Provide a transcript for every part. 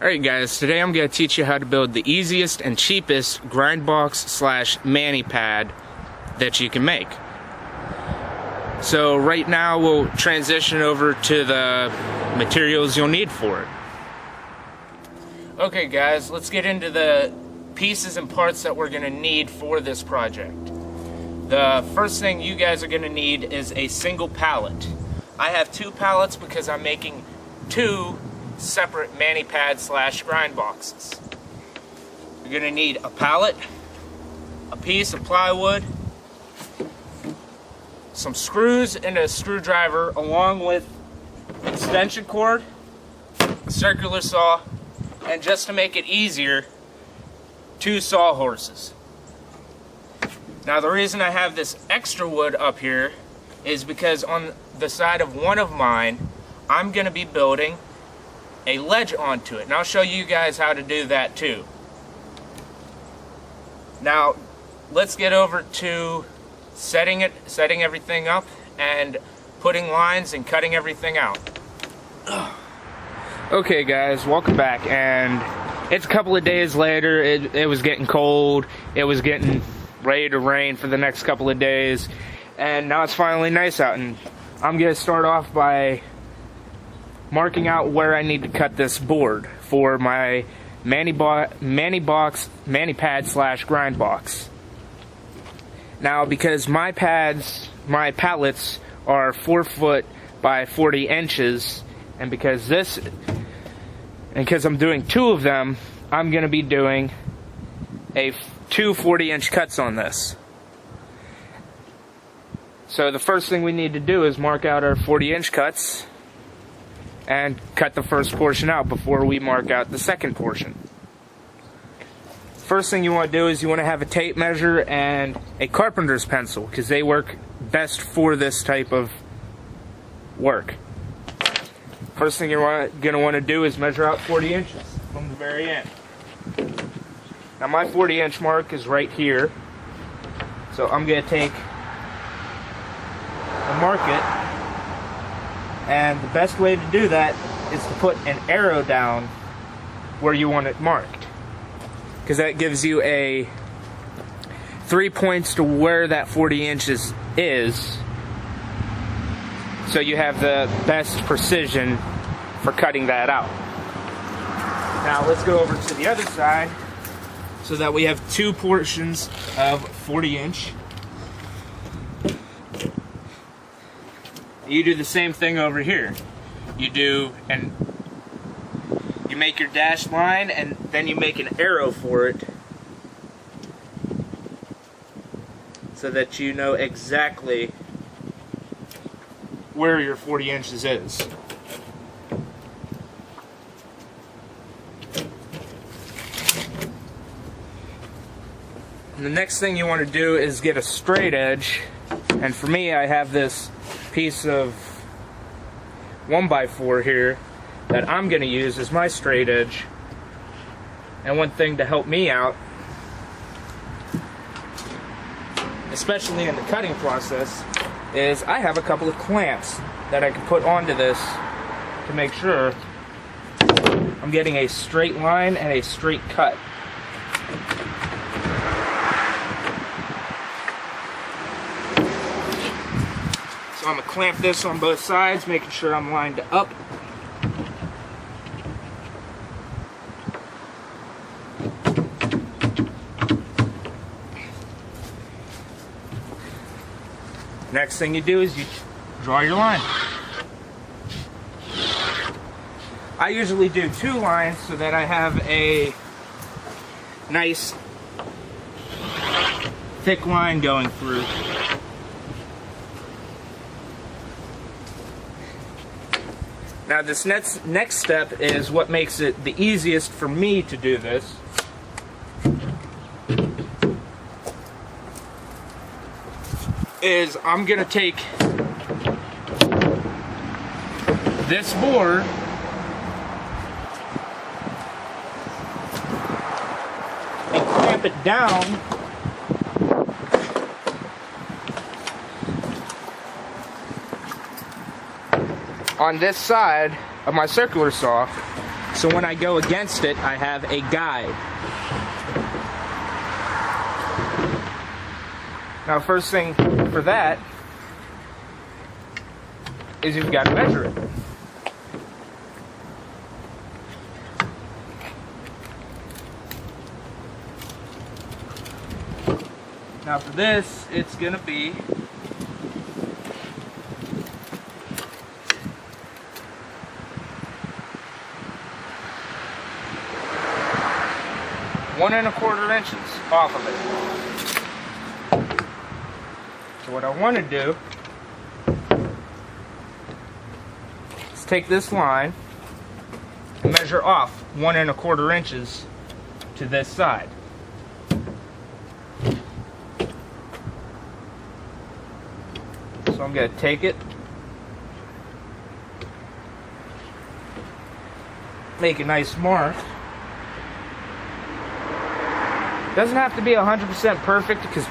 Alright guys, today I'm going to teach you how to build the easiest and cheapest grind box / Manny pad that you can make. So right now we'll transition over to the materials you'll need for it. Okay guys, let's get into the pieces and parts that we're going to need for this project. The first thing you guys are going to need is a single pallet. I have 2 pallets because I'm making 2 separate Manny pad / grind boxes. You're going to need a pallet, a piece of plywood, some screws and a screwdriver, along with extension cord, a circular saw, and just to make it easier, 2 sawhorses. Now the reason I have this extra wood up here is because on the side of one of mine, I'm going to be building a ledge onto it, and I'll show you guys how to do that too. Now let's get over to setting everything up and putting lines and cutting everything out. Okay guys, welcome back, and it's a couple of days later. It was getting cold, it was getting ready to rain for the next couple of days, and now it's finally nice out, and I'm gonna start off by marking out where I need to cut this board for my Manny pad / grind box. Now, because my pallets are 4 foot by 40 inches, and because I'm doing 2 of them, I'm going to be doing 2 40-inch cuts on this. So the first thing we need to do is mark out our 40-inch cuts and cut the first portion out before we mark out the second portion. First thing you want to do is you want to have a tape measure and a carpenter's pencil, because they work best for this type of work. First thing you're going to want to do is measure out 40 inches from the very end. Now my 40-inch mark is right here, so I'm going to take and mark it. And the best way to do that is to put an arrow down where you want it marked, because that gives you 3 points to where that 40 inches is, so you have the best precision for cutting that out. Now let's go over to the other side so that we have 2 portions of 40-inch. You do the same thing over here. You make your dashed line, and then you make an arrow for it so that you know exactly where your 40 inches is. And the next thing you want to do is get a straight edge, and for me, I have this piece of 1x4 here that I'm going to use as my straight edge. And one thing to help me out, especially in the cutting process, is I have a couple of clamps that I can put onto this to make sure I'm getting a straight line and a straight cut. So I'm going to clamp this on both sides, making sure I'm lined up. Next thing you do is you draw your line. I usually do 2 lines so that I have a nice thick line going through. Now this next step is what makes it the easiest for me to do this. Is I'm gonna take this board and clamp it down on this side of my circular saw So when I go against it, I have a guide. Now, first thing for that is you've got to measure it. Now for this, it's going to be 1 1/4 inches off of it. So what I want to do is take this line and measure off 1 1/4 inches to this side. So I'm going to take it, make a nice mark. Doesn't have to be 100% perfect because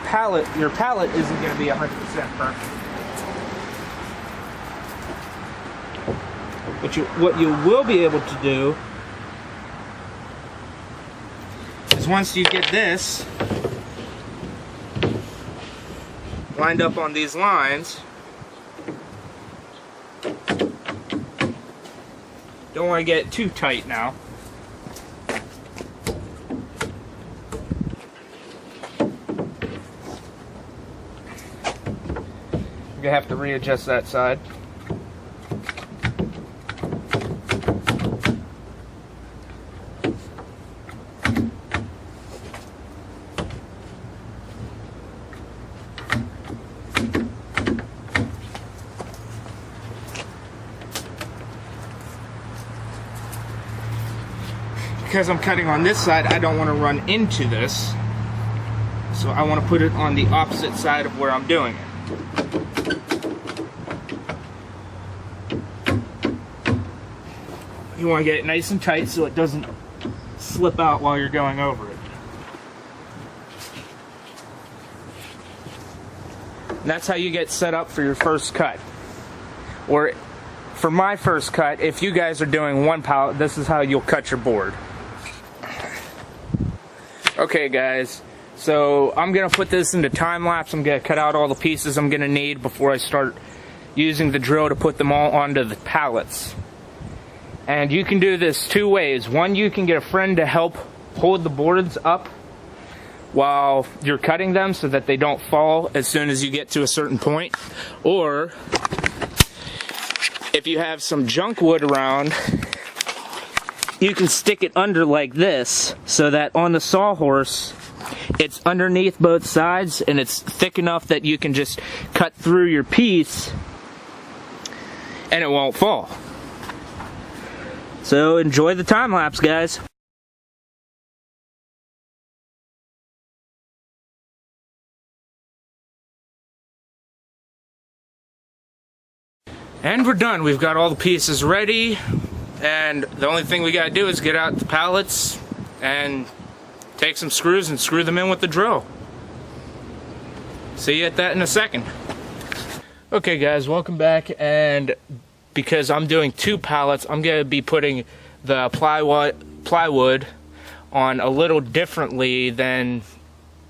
your pallet isn't going to be 100% perfect. What you will be able to do is once you get this lined up on these lines, don't want to get it too tight now. You're going to have to readjust that side. Because I'm cutting on this side, I don't want to run into this. So I want to put it on the opposite side of where I'm doing it. You want to get it nice and tight so it doesn't slip out while you're going over it. And that's how you get set up for your first cut. Or for my first cut, if you guys are doing one pallet, this is how you'll cut your board. Okay guys, so I'm going to put this into time lapse. I'm going to cut out all the pieces I'm going to need before I start using the drill to put them all onto the pallets. And you can do this two ways. One, you can get a friend to help hold the boards up while you're cutting them so that they don't fall as soon as you get to a certain point. Or, if you have some junk wood around, you can stick it under like this so that on the sawhorse, it's underneath both sides and it's thick enough that you can just cut through your piece and it won't fall. So enjoy the time lapse, guys. And we're done. We've got all the pieces ready, and the only thing we gotta do is get out the pallets and take some screws and screw them in with the drill. See you at that in a second. Okay guys, welcome back, and because I'm doing two pallets, I'm going to be putting the plywood on a little differently than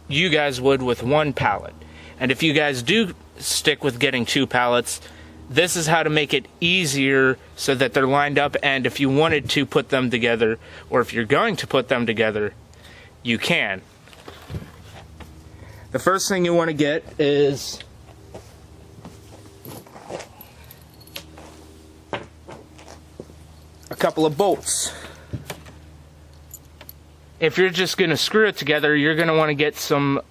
you guys would with one pallet. And if you guys do stick with getting two pallets, this is how to make it easier so that they're lined up, and if you wanted to put them together, or if you're going to put them together, you can. The first thing you want to get is a couple of bolts. If you're just going to screw it together, you're going to want to get some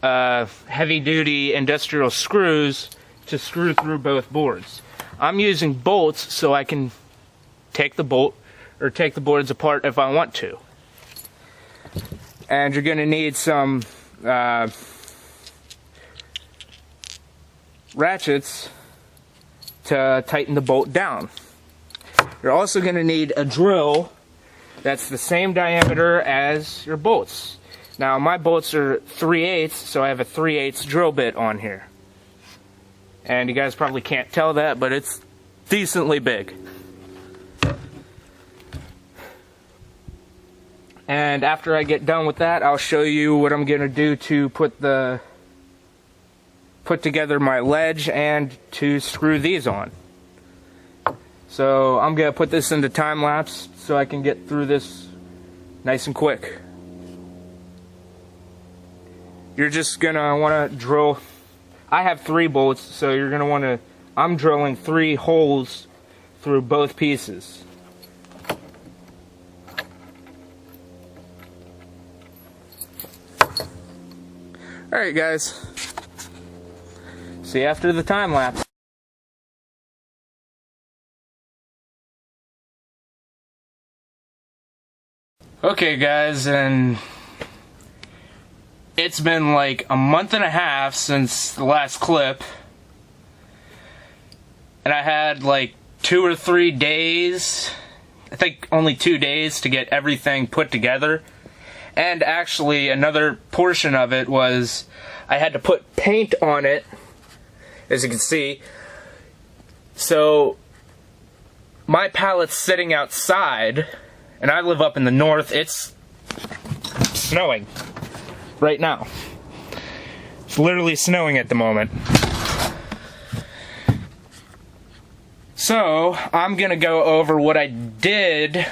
heavy-duty industrial screws to screw through both boards. I'm using bolts so I can take the bolt or take the boards apart if I want to. And you're going to need some ratchets to tighten the bolt down. You're also going to need a drill that's the same diameter as your bolts. Now my bolts are 3/8, so I have a 3/8 drill bit on here. And you guys probably can't tell that, but it's decently big. And after I get done with that, I'll show you what I'm gonna do to put together my ledge and to screw these on. So I'm gonna put this into time lapse so I can get through this nice and quick. You're just gonna wanna drill, I have 3 bolts, so you're gonna wanna, I'm drilling 3 holes through both pieces. Alright guys, see you after the time lapse. Okay guys, and it's been like a month and a half since the last clip, and I had like 2 or 3 days, I think only 2 days to get everything put together. And actually another portion of it was I had to put paint on it, as you can see. So my pallet's sitting outside, and I live up in the north. It's snowing right now. It's literally snowing at the moment. So I'm gonna go over what I did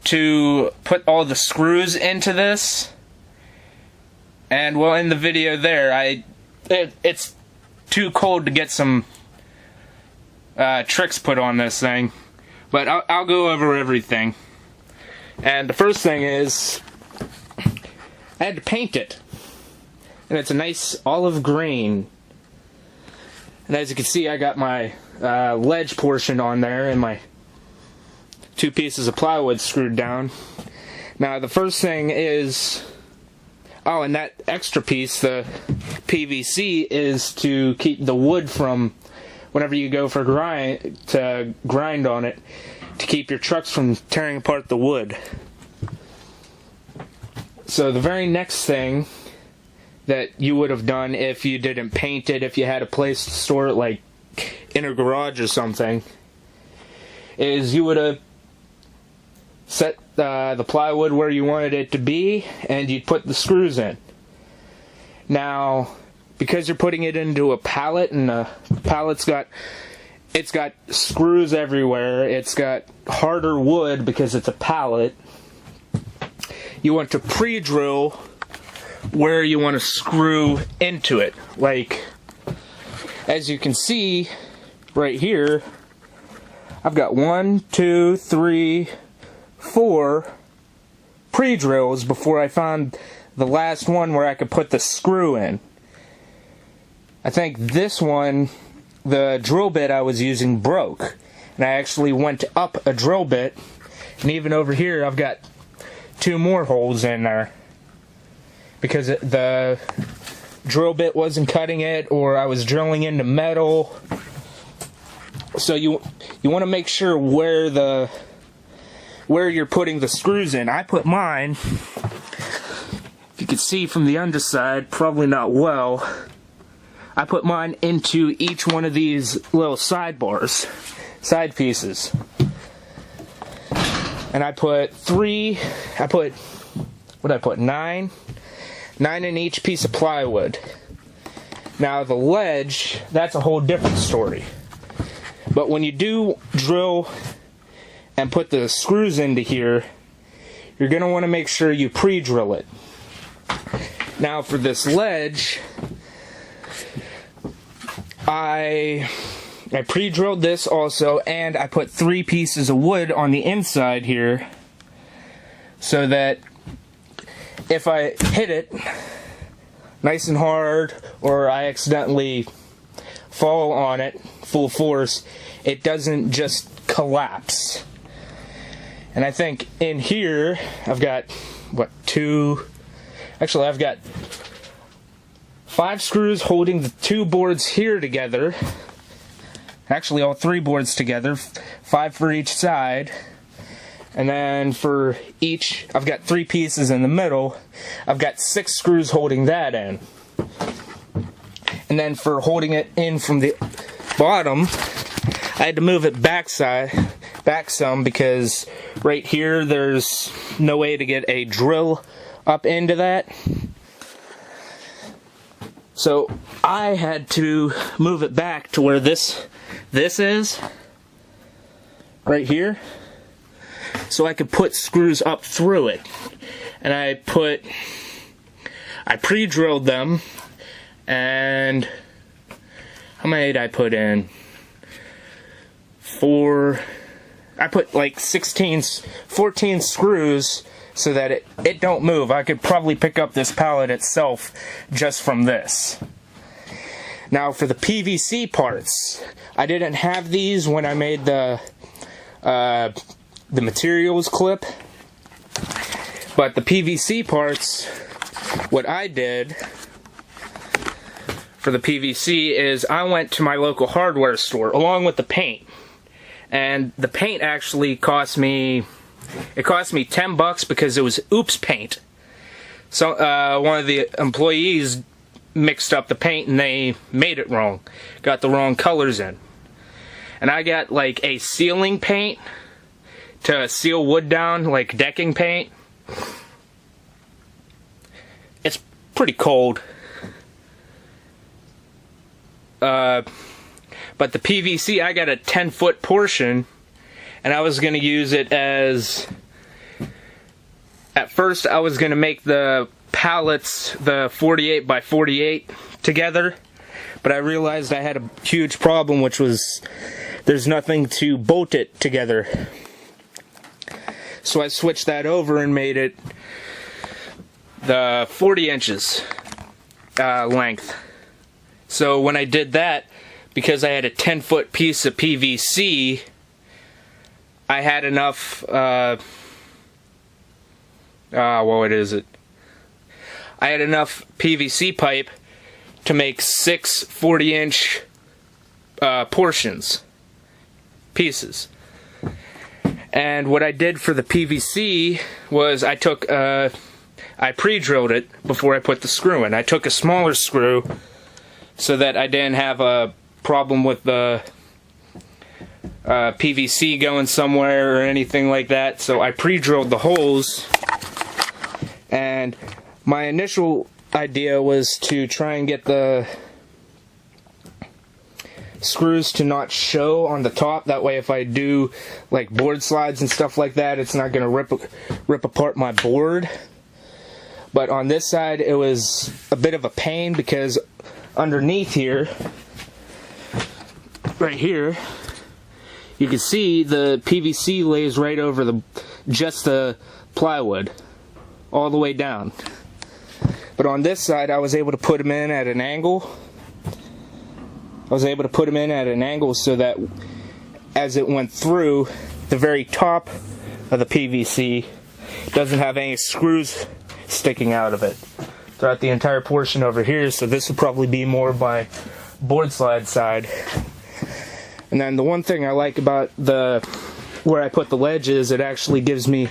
to put all the screws into this. And well, in the video there, it's too cold to get some tricks put on this thing, but I'll go over everything. And the first thing is I had to paint it, and it's a nice olive green. And as you can see, I got my ledge portion on there and my 2 pieces of plywood screwed down. Now the first thing is, oh, and that extra piece, the PVC, is to keep the wood from, whenever you go for grind on it, to keep your trucks from tearing apart the wood. So the very next thing that you would have done if you didn't paint it, if you had a place to store it like in a garage or something, is you would have set the plywood where you wanted it to be, and you'd put the screws in. Now, because you're putting it into a pallet, and the pallet's got screws everywhere, it's got harder wood because it's a pallet, you want to pre-drill where you want to screw into it. Like, as you can see right here, I've got 1, 2, 3, 4 pre-drills before I found the last one where I could put the screw in. I think this one, the drill bit I was using broke, and I actually went up a drill bit, and even over here I've got 2 more holes in there because the drill bit wasn't cutting it, or I was drilling into metal. So you want to make sure where you're putting the screws in. I put mine, if you can see from the underside, probably not well, I put mine into each one of these little sidebars, side pieces. And I put 9 in each piece of plywood. Now the ledge, that's a whole different story. But when you do drill and put the screws into here, you're going to want to make sure you pre-drill it. Now for this ledge, I pre-drilled this also, and I put 3 pieces of wood on the inside here so that if I hit it nice and hard, or I accidentally fall on it full force, it doesn't just collapse. And I think in here I've got I've got 5 screws holding the 2 boards here together. Actually all 3 boards together, 5 for each side. And then for each, I've got 3 pieces in the middle. I've got 6 screws holding that in. And then for holding it in from the bottom, I had to move it back back some because right here there's no way to get a drill up into that. So I had to move it back to where this is, right here, so I could put screws up through it. And I pre-drilled them, and how many did I put in? I put like 14 screws so that it don't move. I could probably pick up this pallet itself just from this. Now for the PVC parts, I didn't have these when I made the materials clip, but the PVC parts, what I did for the PVC is I went to my local hardware store along with the paint. And the paint actually cost me $10 because it was oops paint. So one of the employees mixed up the paint and they made it wrong. Got the wrong colors in. And I got like a sealing paint to seal wood down, like decking paint. It's pretty cold. But the PVC, I got a 10-foot portion, and I was going to use it as... At first, I was going to make the pallets, the 48 by 48 together, but I realized I had a huge problem, which was there's nothing to bolt it together. So I switched that over and made it the 40 inches length. So when I did that, because I had a 10-foot piece of PVC, I had enough, what is it? I had enough PVC pipe to make 6 40-inch pieces. And what I did for the PVC was I pre-drilled it before I put the screw in. I took a smaller screw so that I didn't have a problem with the PVC going somewhere or anything like that. So I pre-drilled the holes, and my initial idea was to try and get the screws to not show on the top. That way if I do like board slides and stuff like that, it's not going to rip apart my board. But on this side it was a bit of a pain because underneath here, right here, you can see the PVC lays right over just the plywood all the way down. But on this side I was able to put them in at an angle. So that as it went through, the very top of the PVC doesn't have any screws sticking out of it throughout the entire portion over here. So this would probably be more by board slide side. And then the one thing I like about where I put the ledge is it actually gives me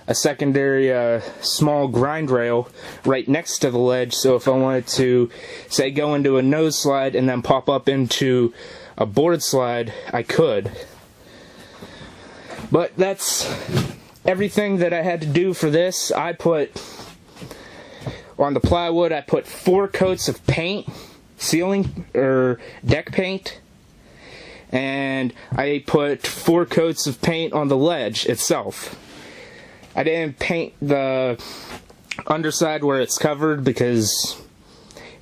a secondary small grind rail right next to the ledge, so if I wanted to, say, go into a nose slide and then pop up into a board slide, I could. But that's everything that I had to do for this. On the plywood, I put 4 coats of paint, ceiling or deck paint, and I put 4 coats of paint on the ledge itself. I didn't paint the underside where it's covered because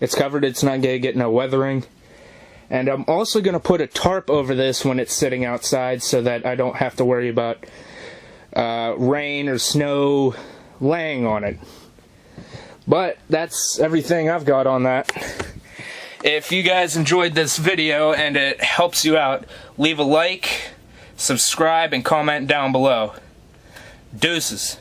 it's covered, it's not going to get no weathering. And I'm also going to put a tarp over this when it's sitting outside so that I don't have to worry about rain or snow laying on it. But that's everything I've got on that. If you guys enjoyed this video and it helps you out, leave a like, subscribe, and comment down below. Deuces.